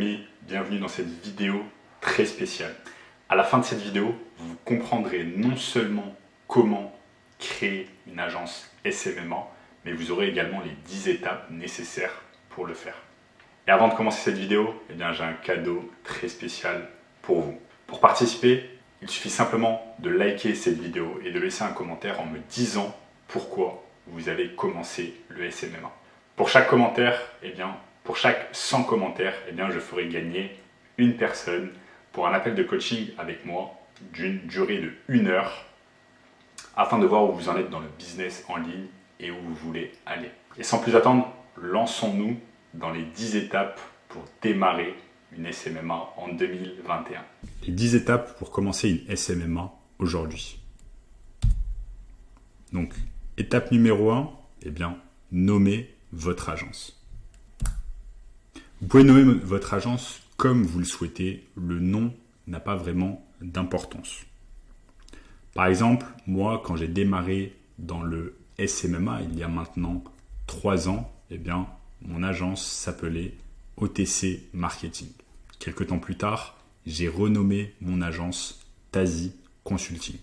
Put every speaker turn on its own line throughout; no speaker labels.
amis, bienvenue dans cette vidéo très spéciale. À la fin de cette vidéo, vous comprendrez non seulement comment créer une agence SMMA, mais vous aurez également les 10 étapes nécessaires pour le faire. Et avant de commencer cette vidéo, j'ai un cadeau très spécial pour vous. Pour participer, il suffit simplement de liker cette vidéo et de laisser un commentaire en me disant pourquoi vous avez commencé le SMMA. Pour chaque commentaire, pour chaque 100 commentaires, je ferai gagner une personne pour un appel de coaching avec moi d'une durée de 1 heure afin de voir où vous en êtes dans le business en ligne et où vous voulez aller. Et sans plus attendre, lançons-nous dans les 10 étapes pour démarrer une SMMA en 2021. Les 10 étapes pour commencer une SMMA aujourd'hui. Donc, étape numéro 1, nommer votre agence. Vous pouvez nommer votre agence comme vous le souhaitez, le nom n'a pas vraiment d'importance. Par exemple, moi, quand j'ai démarré dans le SMMA il y a maintenant 3 ans, mon agence s'appelait OTC Marketing. Quelques temps plus tard, j'ai renommé mon agence Tazi Consulting.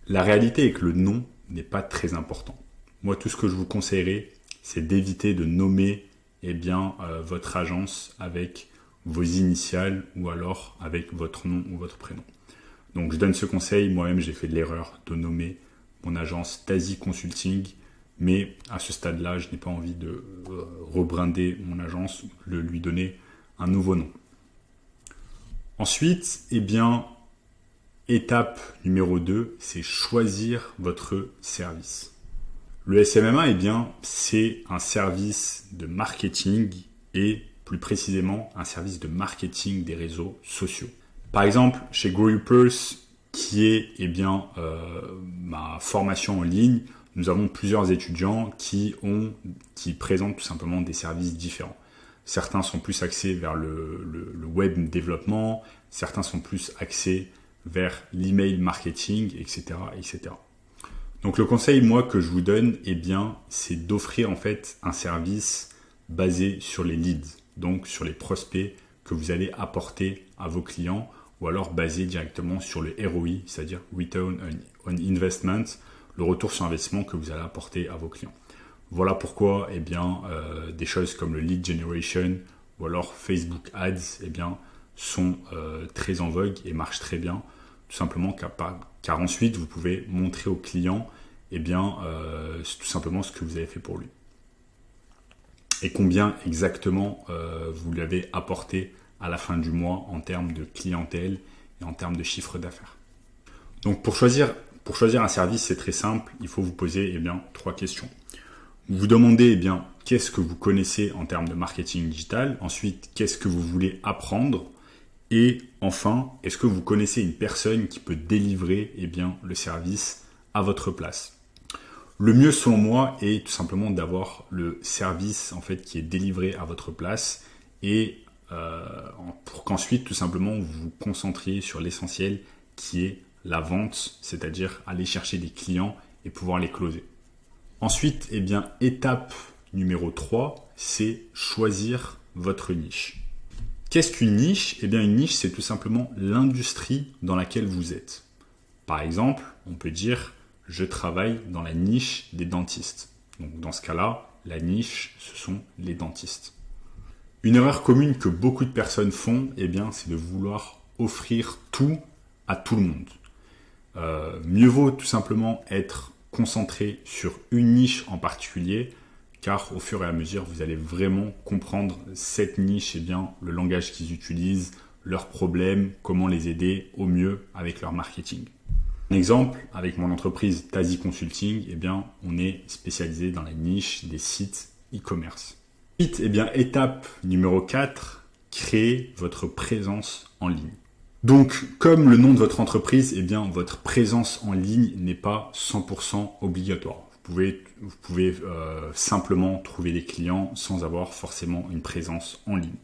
La réalité est que le nom n'est pas très important. Moi, tout ce que je vous conseillerais, c'est d'éviter de nommer votre agence avec vos initiales ou alors avec votre nom ou votre prénom. Donc, je donne ce conseil. Moi-même, j'ai fait de l'erreur de nommer mon agence Tazi Consulting, mais à ce stade-là, je n'ai pas envie de rebrander mon agence, de lui donner un nouveau nom. Ensuite, étape numéro 2, c'est choisir votre service. Le SMMA, c'est un service de marketing et plus précisément un service de marketing des réseaux sociaux. Par exemple, chez Growupers, qui est ma formation en ligne, nous avons plusieurs étudiants qui présentent tout simplement des services différents. Certains sont plus axés vers le web développement, certains sont plus axés vers l'email marketing, etc., etc. Donc le conseil, que je vous donne, c'est d'offrir un service basé sur les leads, donc sur les prospects que vous allez apporter à vos clients, ou alors basé directement sur le ROI, c'est-à-dire Return on Investment, le retour sur investissement que vous allez apporter à vos clients. Voilà pourquoi des choses comme le lead generation ou alors Facebook Ads sont très en vogue et marchent très bien, tout simplement car ensuite vous pouvez montrer au client tout simplement ce que vous avez fait pour lui et combien exactement vous lui avez apporté à la fin du mois en termes de clientèle et en termes de chiffre d'affaires. Donc pour choisir un service, c'est très simple, il faut vous poser 3 questions. Vous vous demandez qu'est-ce que vous connaissez en termes de marketing digital, ensuite qu'est-ce que vous voulez apprendre, et enfin, est-ce que vous connaissez une personne qui peut délivrer le service à votre place. Le mieux selon moi est tout simplement d'avoir le service qui est délivré à votre place et pour qu'ensuite tout simplement vous vous concentriez sur l'essentiel qui est la vente, c'est-à-dire aller chercher des clients et pouvoir les closer. Ensuite, étape numéro 3, c'est choisir votre niche. Qu'est-ce qu'une niche ? Une niche, c'est tout simplement l'industrie dans laquelle vous êtes. Par exemple, on peut dire « je travaille dans la niche des dentistes ». Donc dans ce cas-là, la niche, ce sont les dentistes. Une erreur commune que beaucoup de personnes font, c'est de vouloir offrir tout à tout le monde. Mieux vaut tout simplement être concentré sur une niche en particulier, car au fur et à mesure, vous allez vraiment comprendre cette niche, le langage qu'ils utilisent, leurs problèmes, comment les aider au mieux avec leur marketing. Un exemple, avec mon entreprise Tazi Consulting, on est spécialisé dans la niche des sites e-commerce. Ensuite, étape numéro 4, créer votre présence en ligne. Donc, comme le nom de votre entreprise, votre présence en ligne n'est pas 100% obligatoire. Vous pouvez simplement trouver des clients sans avoir forcément une présence en ligne.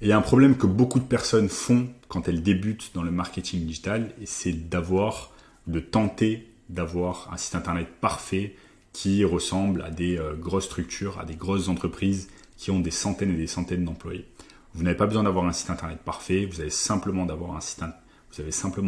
Et il y a un problème que beaucoup de personnes font quand elles débutent dans le marketing digital, et c'est de tenter d'avoir un site internet parfait qui ressemble à des grosses structures, à des grosses entreprises qui ont des centaines et des centaines d'employés. Vous n'avez pas besoin d'avoir un site internet parfait, vous avez simplement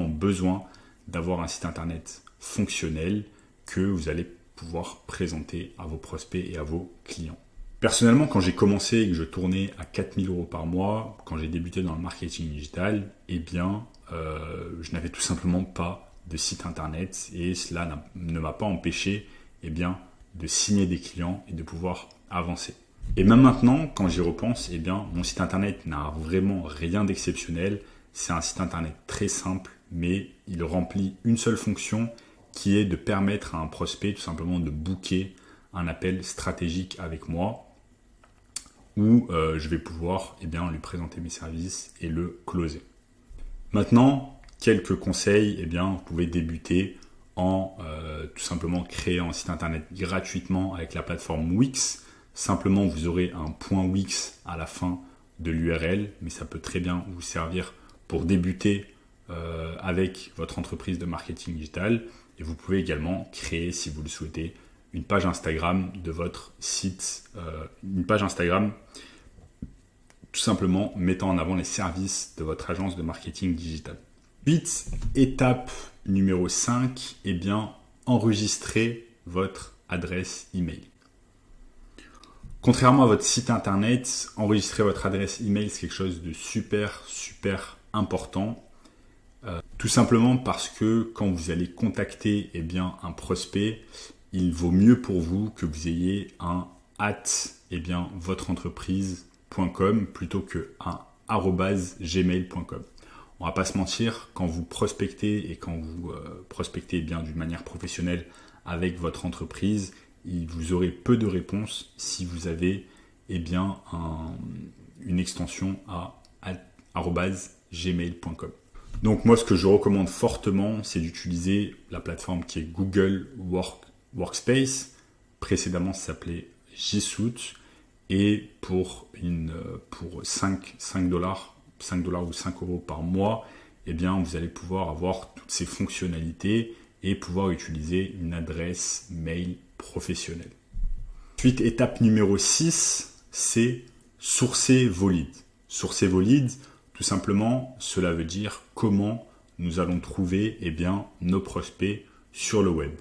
besoin d'avoir un site internet fonctionnel que vous allez pouvoir présenter à vos prospects et à vos clients. Personnellement, quand j'ai commencé et que je tournais à 4 000 € par mois, quand j'ai débuté dans le marketing digital, je n'avais tout simplement pas de site internet et cela ne m'a pas empêché de signer des clients et de pouvoir avancer. Et même maintenant, quand j'y repense, mon site internet n'a vraiment rien d'exceptionnel. C'est un site internet très simple, mais il remplit une seule fonction qui est de permettre à un prospect tout simplement de booker un appel stratégique avec moi où je vais pouvoir lui présenter mes services et le closer. Maintenant, quelques conseils, vous pouvez débuter en tout simplement créant un site internet gratuitement avec la plateforme Wix. Simplement, vous aurez un point Wix à la fin de l'URL, mais ça peut très bien vous servir pour débuter avec votre entreprise de marketing digital. Et vous pouvez également créer, si vous le souhaitez, une page Instagram de votre site, une page Instagram tout simplement mettant en avant les services de votre agence de marketing digital. Ensuite, étape numéro 5, enregistrez votre adresse email. Contrairement à votre site internet, enregistrer votre adresse email, c'est quelque chose de super important. Tout simplement parce que quand vous allez contacter un prospect, il vaut mieux pour vous que vous ayez un @votreentreprise.com plutôt que un @gmail.com. On va pas se mentir, quand vous prospectez et quand vous prospectez d'une manière professionnelle avec votre entreprise, vous aurez peu de réponses si vous avez une extension à @gmail.com. Donc moi, ce que je recommande fortement, c'est d'utiliser la plateforme qui est Google Workspace. Précédemment, ça s'appelait G Suite. Et pour 5 dollars ou 5 € par mois, vous allez pouvoir avoir toutes ces fonctionnalités et pouvoir utiliser une adresse mail professionnelle. Ensuite, étape numéro 6, c'est sourcer vos leads. Sourcer vos leads, tout simplement, cela veut dire comment nous allons trouver nos prospects sur le web.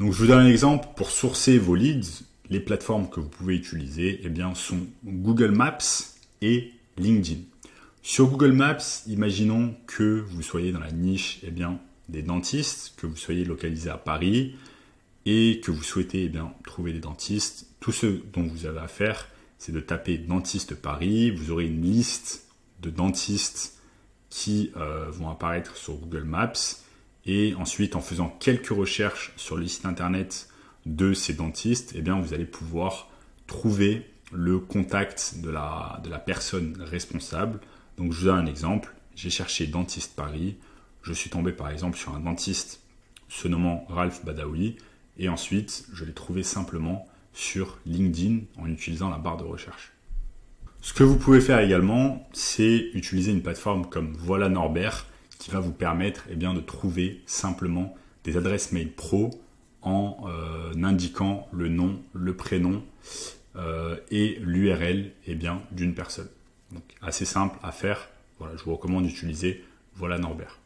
Donc, je vous donne un exemple. Pour sourcer vos leads, les plateformes que vous pouvez utiliser sont Google Maps et LinkedIn. Sur Google Maps, imaginons que vous soyez dans la niche des dentistes, que vous soyez localisé à Paris et que vous souhaitez trouver des dentistes. Tout ce dont vous avez à faire, c'est de taper dentiste Paris. Vous aurez une liste de dentistes qui vont apparaître sur Google Maps. Et ensuite, en faisant quelques recherches sur le site internet de ces dentistes, vous allez pouvoir trouver le contact de la personne responsable. Donc, je vous donne un exemple. J'ai cherché dentiste Paris. Je suis tombé par exemple sur un dentiste se nommant Ralph Badawi. Et ensuite, je l'ai trouvé simplement sur LinkedIn en utilisant la barre de recherche. Ce que vous pouvez faire également, c'est utiliser une plateforme comme Voilà Norbert qui va vous permettre de trouver simplement des adresses mail pro en indiquant le nom, le prénom et l'URL d'une personne. Donc assez simple à faire. Voilà, je vous recommande d'utiliser Voilà Norbert.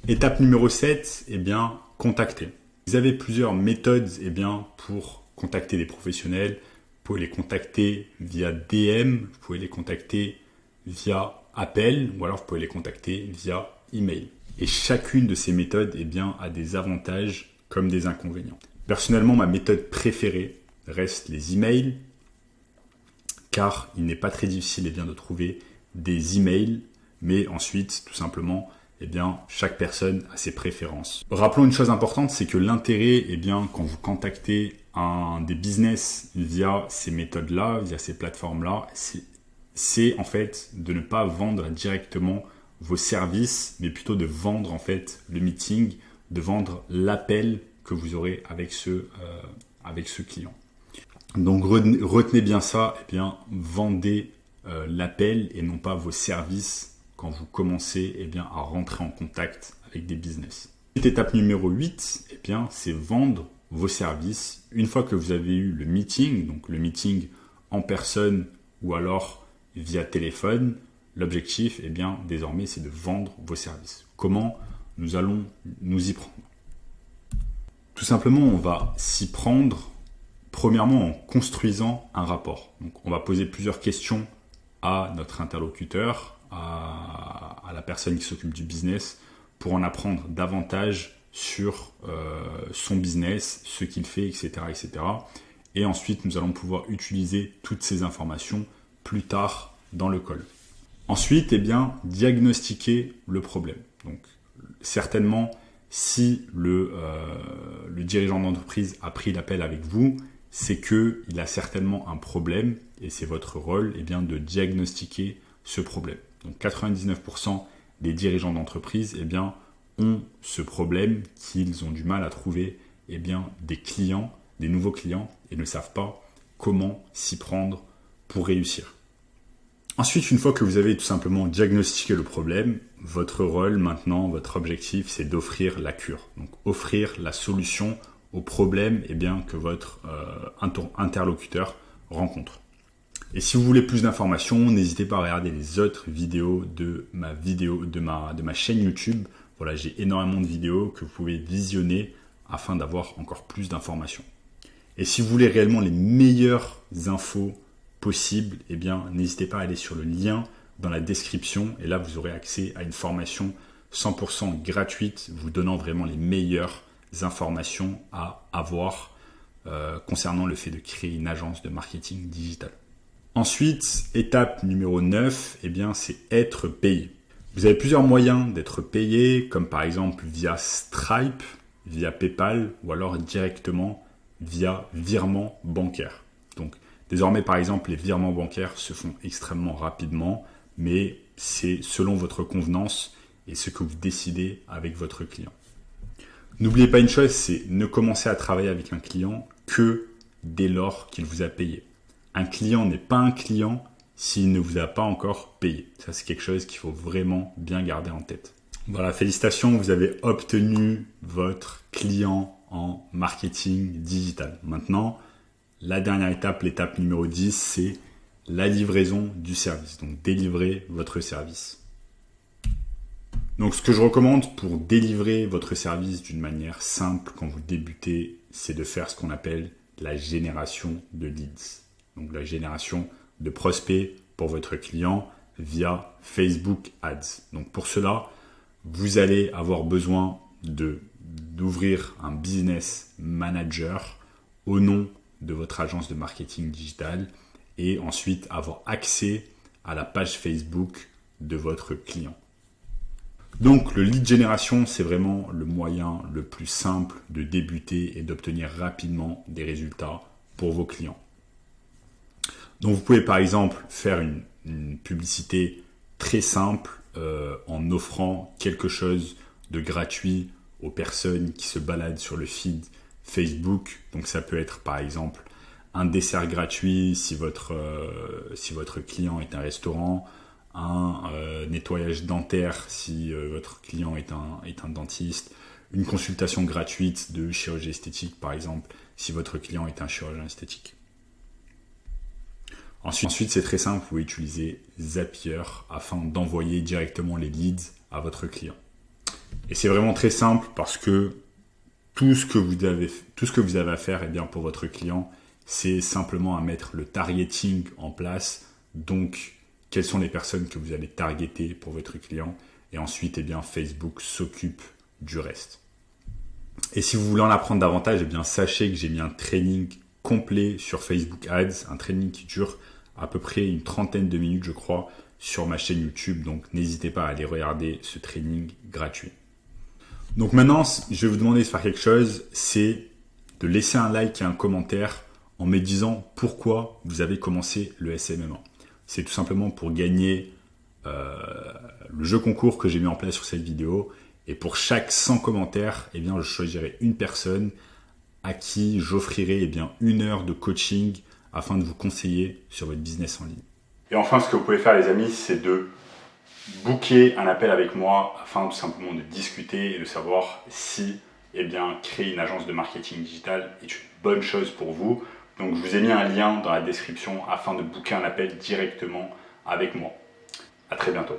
Étape numéro 7, contacter. Vous avez plusieurs méthodes pour contacter des professionnels. Vous pouvez les contacter via DM, vous pouvez les contacter via appel ou alors vous pouvez les contacter via email. Et chacune de ces méthodes a des avantages comme des inconvénients. Personnellement, ma méthode préférée reste les emails car il n'est pas très difficile de trouver des emails, mais ensuite tout simplement chaque personne a ses préférences. Rappelons une chose importante, c'est que l'intérêt, quand vous contactez des business via ces méthodes-là, via ces plateformes-là, c'est en fait de ne pas vendre directement vos services, mais plutôt de vendre en fait le meeting, de vendre l'appel que vous aurez avec ce client. Donc retenez bien ça, vendez l'appel et non pas vos services quand vous commencez à rentrer en contact avec des business. Étape numéro 8, c'est vendre vos services. Une fois que vous avez eu le meeting, donc le meeting en personne ou alors via téléphone. L'objectif, eh bien, désormais, c'est de vendre vos services. Comment nous allons nous y prendre? Tout simplement, on va s'y prendre, premièrement, en construisant un rapport. Donc, on va poser plusieurs questions à notre interlocuteur, à la personne qui s'occupe du business, pour en apprendre davantage sur son business, ce qu'il fait, etc., etc. Et ensuite, nous allons pouvoir utiliser toutes ces informations plus tard dans le call. Ensuite, eh bien, diagnostiquer le problème. Donc, certainement, si le dirigeant d'entreprise a pris l'appel avec vous, c'est qu'il a certainement un problème et c'est votre rôle, eh bien, de diagnostiquer ce problème. Donc, 99% des dirigeants d'entreprise, eh bien, ont ce problème qu'ils ont du mal à trouver, eh bien, des clients, des nouveaux clients et ne savent pas comment s'y prendre pour réussir. Ensuite, une fois que vous avez tout simplement diagnostiqué le problème, votre rôle maintenant, votre objectif, c'est d'offrir la cure. Donc, offrir la solution au problème, eh bien, que votre interlocuteur rencontre. Et si vous voulez plus d'informations, n'hésitez pas à regarder les autres vidéos de ma chaîne YouTube. Voilà, j'ai énormément de vidéos que vous pouvez visionner afin d'avoir encore plus d'informations. Et si vous voulez réellement les meilleures infos possibles, eh bien, n'hésitez pas à aller sur le lien dans la description. Et là, vous aurez accès à une formation 100% gratuite, vous donnant vraiment les meilleures informations à avoir concernant le fait de créer une agence de marketing digital. Ensuite, étape numéro 9, eh bien, c'est être payé. Vous avez plusieurs moyens d'être payé, comme par exemple via Stripe, via PayPal ou alors directement via virement bancaire. Donc, désormais, par exemple, les virements bancaires se font extrêmement rapidement, mais c'est selon votre convenance et ce que vous décidez avec votre client. N'oubliez pas une chose, c'est ne commencer à travailler avec un client que dès lors qu'il vous a payé. Un client n'est pas un client s'il ne vous a pas encore payé. Ça, c'est quelque chose qu'il faut vraiment bien garder en tête. Voilà, félicitations, vous avez obtenu votre client en marketing digital. Maintenant, la dernière étape, l'étape numéro 10, c'est la livraison du service. Donc, délivrer votre service. Donc, ce que je recommande pour délivrer votre service d'une manière simple quand vous débutez, c'est de faire ce qu'on appelle la génération de leads. Donc, la génération de prospects pour votre client via Facebook Ads. Donc, pour cela, vous allez avoir besoin d'ouvrir un business manager au nom de votre agence de marketing digital et ensuite avoir accès à la page Facebook de votre client. Donc, le lead generation, c'est vraiment le moyen le plus simple de débuter et d'obtenir rapidement des résultats pour vos clients. Donc, vous pouvez par exemple faire une publicité très simple en offrant quelque chose de gratuit aux personnes qui se baladent sur le feed Facebook. Donc, ça peut être par exemple un dessert gratuit si votre client est un restaurant, un nettoyage dentaire si votre client est un dentiste, une consultation gratuite de chirurgie esthétique par exemple si votre client est un chirurgien esthétique. Ensuite, c'est très simple, vous pouvez utiliser Zapier afin d'envoyer directement les leads à votre client. Et c'est vraiment très simple parce que tout ce que vous avez à faire, eh bien, pour votre client, c'est simplement à mettre le targeting en place. Donc, quelles sont les personnes que vous allez targeter pour votre client. Et ensuite, eh bien, Facebook s'occupe du reste. Et si vous voulez en apprendre davantage, eh bien, sachez que j'ai mis un training complet sur Facebook Ads, un training qui dure à peu près une trentaine de minutes, je crois, sur ma chaîne YouTube. Donc, n'hésitez pas à aller regarder ce training gratuit. Donc maintenant, je vais vous demander de faire quelque chose, c'est de laisser un like et un commentaire en me disant pourquoi vous avez commencé le SMMA. C'est tout simplement pour gagner le jeu concours que j'ai mis en place sur cette vidéo. Et pour chaque 100 commentaires, eh bien, je choisirai une personne à qui j'offrirai eh bien, 1 heure de coaching afin de vous conseiller sur votre business en ligne. Et enfin, ce que vous pouvez faire les amis, c'est de booker un appel avec moi afin tout simplement de discuter et de savoir si eh bien, créer une agence de marketing digital est une bonne chose pour vous Donc je vous ai mis un lien dans la description afin de booker un appel directement avec moi. À très bientôt.